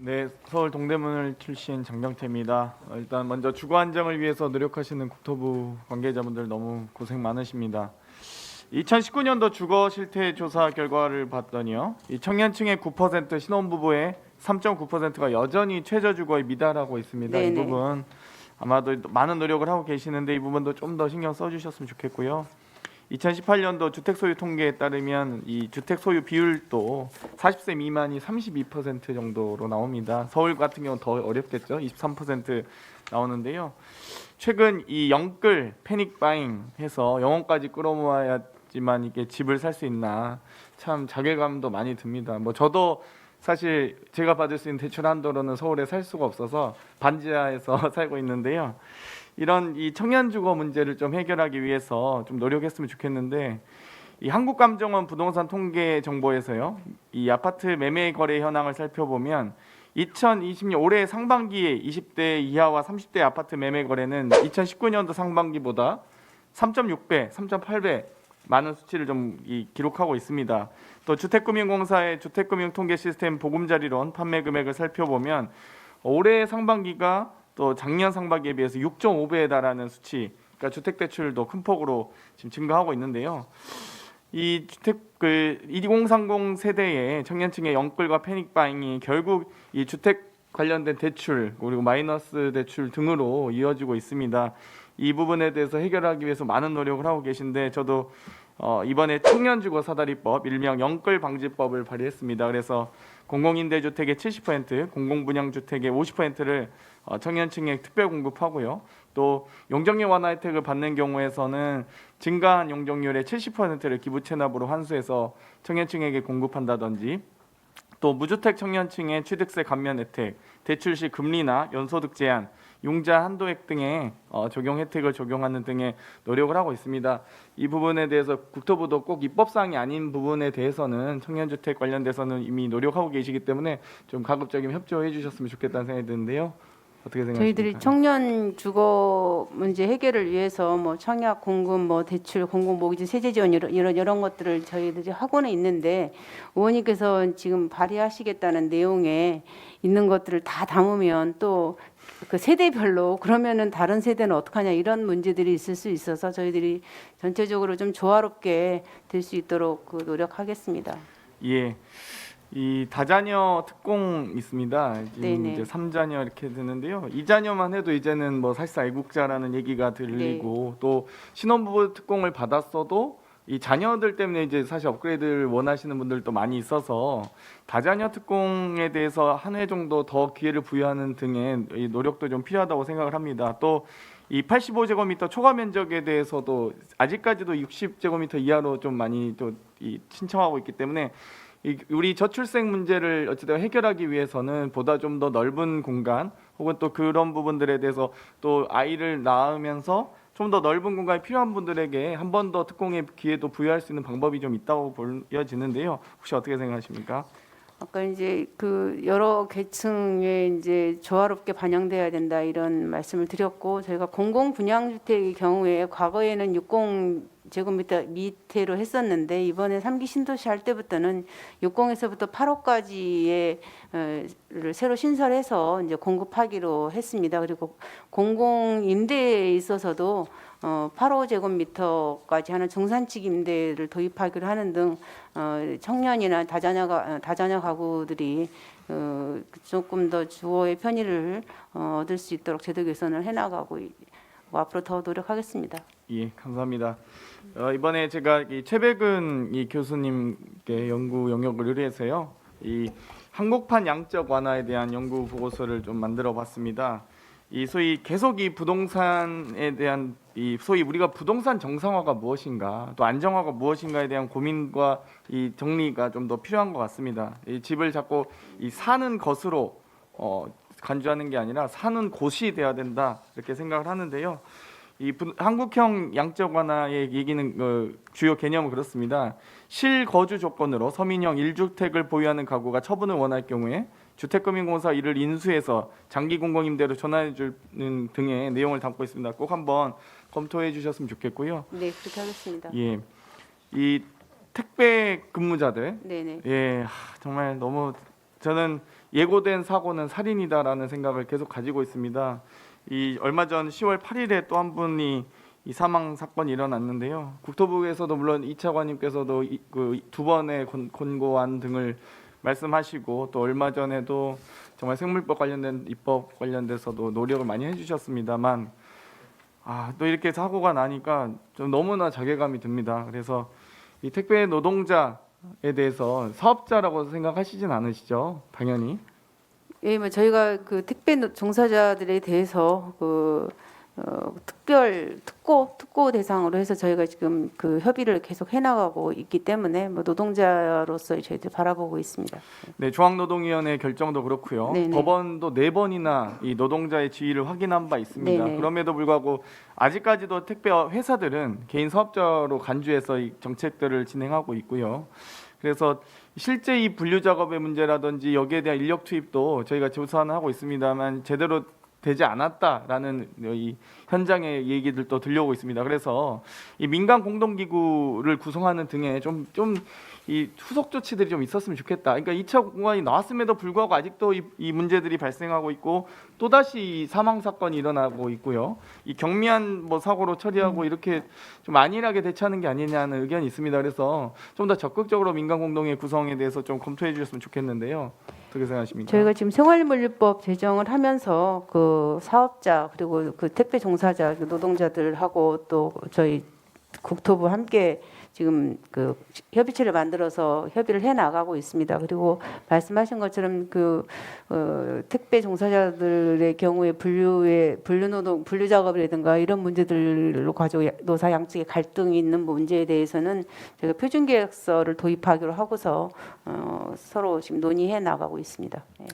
네, 서울 동대문을 출신 장경태입니다. 일단 먼저 주거 안정을 위해서 노력하시는 국토부 관계자분들 너무 고생 많으십니다. 2019년도 주거 실태 조사 결과를 봤더니요, 이 청년층의 9%, 신혼부부의 3.9%가 여전히 최저 주거에 미달하고 있습니다. 이 네네. 부분 아마도 많은 노력을 하고 계시는데 이 부분도 좀 더 신경 써주셨으면 좋겠고요. 2018년도 주택 소유 통계에 따르면 이 주택 소유 비율도 40세 미만이 32% 정도로 나옵니다. 서울 같은 경우는 더 어렵겠죠. 23% 나오는데요. 최근 이 영끌 패닉 바잉 해서 영혼까지 끌어모아야지만 이게 집을 살 수 있나 참 자괴감도 많이 듭니다. 뭐 저도 사실 제가 받을 수 있는 대출 한도로는 서울에 살 수가 없어서 반지하에서 살고 있는데요. 이런 이 청년 주거 문제를 좀 해결하기 위해서 좀 노력했으면 좋겠는데, 이 한국감정원 부동산 통계 정보에서요, 이 아파트 매매 거래 현황을 살펴보면 2020년 올해 상반기에 20대 이하와 30대 아파트 매매 거래는 2019년도 상반기보다 3.6배, 3.8배 많은 수치를 좀 기록하고 있습니다. 또 주택금융공사의 주택금융통계 시스템 보금자리론 판매 금액을 살펴보면 올해 상반기가 또 작년 상반기에 비해서 6.5배에 달하는 수치, 그러니까 주택 대출도 큰 폭으로 지금 증가하고 있는데요. 이 주택 2030 세대의 청년층의 영끌과 패닉 바잉이 결국 이 주택 관련된 대출 그리고 마이너스 대출 등으로 이어지고 있습니다. 이 부분에 대해서 해결하기 위해서 많은 노력을 하고 계신데 저도 이번에 청년주거 사다리법 일명 영끌 방지법을 발의했습니다. 그래서 공공임대주택의 70%, 공공분양주택의 50%를 청년층에 특별 공급하고요. 또 용적률 완화 혜택을 받는 경우에서는 증가한 용적률의 70%를 기부 체납으로 환수해서 청년층에게 공급한다든지, 또 무주택 청년층의 취득세 감면 혜택, 대출 시 금리나 연소득 제한, 융자 한도액 등의 적용 혜택을 적용하는 등의 노력을 하고 있습니다. 이 부분에 대해서 국토부도 꼭 입법사항이 아닌 부분에 대해서는 청년주택 관련돼서는 이미 노력하고 계시기 때문에 좀 가급적이면 협조해 주셨으면 좋겠다는 생각이 드는데요. 어떻게 저희들이 생각하십니까? 청년 주거 문제 해결을 위해서 뭐 청약 공급, 뭐 대출, 공공모기지, 세제 지원 이런 것들을 저희들이 하고는 있는데, 의원님께서 지금 발의하시겠다는 내용에 있는 것들을 다 담으면 또 그 세대별로 그러면은 다른 세대는 어떡하냐 이런 문제들이 있을 수 있어서 저희들이 전체적으로 좀 조화롭게 될 수 있도록 노력하겠습니다. 예. 이 다자녀 특공 있습니다. 지금 네네. 이제 3자녀 이렇게 되는데요. 2자녀만 해도 이제는 뭐 사실상 애국자라는 얘기가 들리고, 또 신혼부부 특공을 받았어도 이 자녀들 때문에 이제 사실 업그레이드를 원하시는 분들도 많이 있어서 다자녀 특공에 대해서 한 해 정도 더 기회를 부여하는 등의 이 노력도 좀 필요하다고 생각을 합니다. 또 이 85제곱미터 초과 면적에 대해서도 아직까지도 60제곱미터 이하로 좀 많이 또 신청하고 있기 때문에 우리 저출생 문제를 어쨌든 해결하기 위해서는 보다 좀 더 넓은 공간, 혹은 또 그런 부분들에 대해서 또 아이를 낳으면서 좀 더 넓은 공간이 필요한 분들에게 한 번 더 특공의 기회도 부여할 수 있는 방법이 좀 있다고 보여지는데요. 혹시 어떻게 생각하십니까? 아까 이제 그 여러 계층에 이제 조화롭게 반영돼야 된다 이런 말씀을 드렸고, 저희가 공공 분양주택의 경우에 과거에는 60제곱미터 밑으로 했었는데 이번에 3기 신도시 할 때부터는 60에서부터 8호까지의 를 새로 신설해서 이제 공급하기로 했습니다. 그리고 공공 임대에 있어서도 8호제곱미터까지 하는 중산층 임대를 도입하기로 하는 등 청년이나 다자녀 가구들이 조금 더 주거의 편의를 얻을 수 있도록 제도 개선을 해나가고 앞으로 더 노력하겠습니다. 예, 감사합니다. 이번에 제가 이 최백은 이 교수님께 연구 영역을 의뢰해서요, 이 한국판 양적 완화에 대한 연구 보고서를 좀 만들어-봤습니다. 이 소위 계속 이 부동산에 대한 이 소위 우리가 부동산 정상화가 무엇인가, 또 안정화가 무엇인가에 대한 고민과 이 정리가 좀 더 필요한 것 같습니다. 이 집을 자꾸 이 사는 것으로 간주하는 게 아니라 사는 곳이 돼야 된다 이렇게 생각을 하는데요. 한국형 양적 완화의 얘기는 주요 개념은 그렇습니다. 실거주 조건으로 서민형 1주택을 보유하는 가구가 처분을 원할 경우에 주택금융공사 이를 인수해서 장기 공공임대로 전환해 주는 등의 내용을 담고 있습니다. 꼭 한번 검토해 주셨으면 좋겠고요. 네, 그렇게 하겠습니다. 예, 이 택배 근무자들, 네네. 예, 정말 너무 저는 예고된 사고는 살인이다라는 생각을 계속 가지고 있습니다. 이 얼마 전 10월 8일에 또 한 분이 이 사망 사건이 일어났는데요. 국토부에서도 물론 이 차관님께서도 그 두 번의 권고안 등을 말씀하시고 또 얼마 전에도 정말 생물법 관련된 입법 관련돼서도 노력을 많이 해주셨습니다만 또 이렇게 사고가 나니까 좀 너무나 자괴감이 듭니다. 그래서 이 택배 노동자에 대해서 사업자라고 생각하시진 않으시죠? 당연히. 예, 뭐 저희가 그 택배 종사자들에 대해서 특고 대상으로 해서 저희가 지금 그 협의를 계속 해나가고 있기 때문에 뭐 노동자로서 저희들 바라보고 있습니다. 네, 중앙노동위원회 결정도 그렇고요. 네네. 법원도 4번이나 이 노동자의 지위를 확인한 바 있습니다. 네네. 그럼에도 불구하고 아직까지도 택배 회사들은 개인 사업자로 간주해서 이 정책들을 진행하고 있고요. 그래서 실제 이 분류 작업의 문제라든지 여기에 대한 인력 투입도 저희가 조사는 하고 있습니다만 제대로 되지 않았다라는 이 현장의 얘기들도 들려오고 있습니다. 그래서 이 민간 공동기구를 구성하는 등의 좀 이 후속 조치들이 좀 있었으면 좋겠다. 그러니까 2차 공관이 나왔음에도 불구하고 아직도 이 문제들이 발생하고 있고 또 다시 사망 사건이 일어나고 있고요. 이 경미한 뭐 사고로 처리하고 이렇게 좀 안일하게 대처하는 게 아니냐는 의견이 있습니다. 그래서 좀 더 적극적으로 민간 공동의 구성에 대해서 좀 검토해 주셨으면 좋겠는데요. 어떻게 생각하십니까? 저희가 지금 생활물류법 제정을 하면서 그 사업자 그리고 그 택배 종사자 그 노동자들하고 또 저희 국토부 함께 지금 그 협의체를 만들어서 협의를 해 나가고 있습니다. 그리고 말씀하신 것처럼 택배 종사자들의 경우에 분류 작업이라든가 이런 문제들로 가지고 노사 양측의 갈등이 있는 문제에 대해서는 제가 표준 계약서를 도입하기로 하고서 서로 지금 논의해 나가고 있습니다. 네.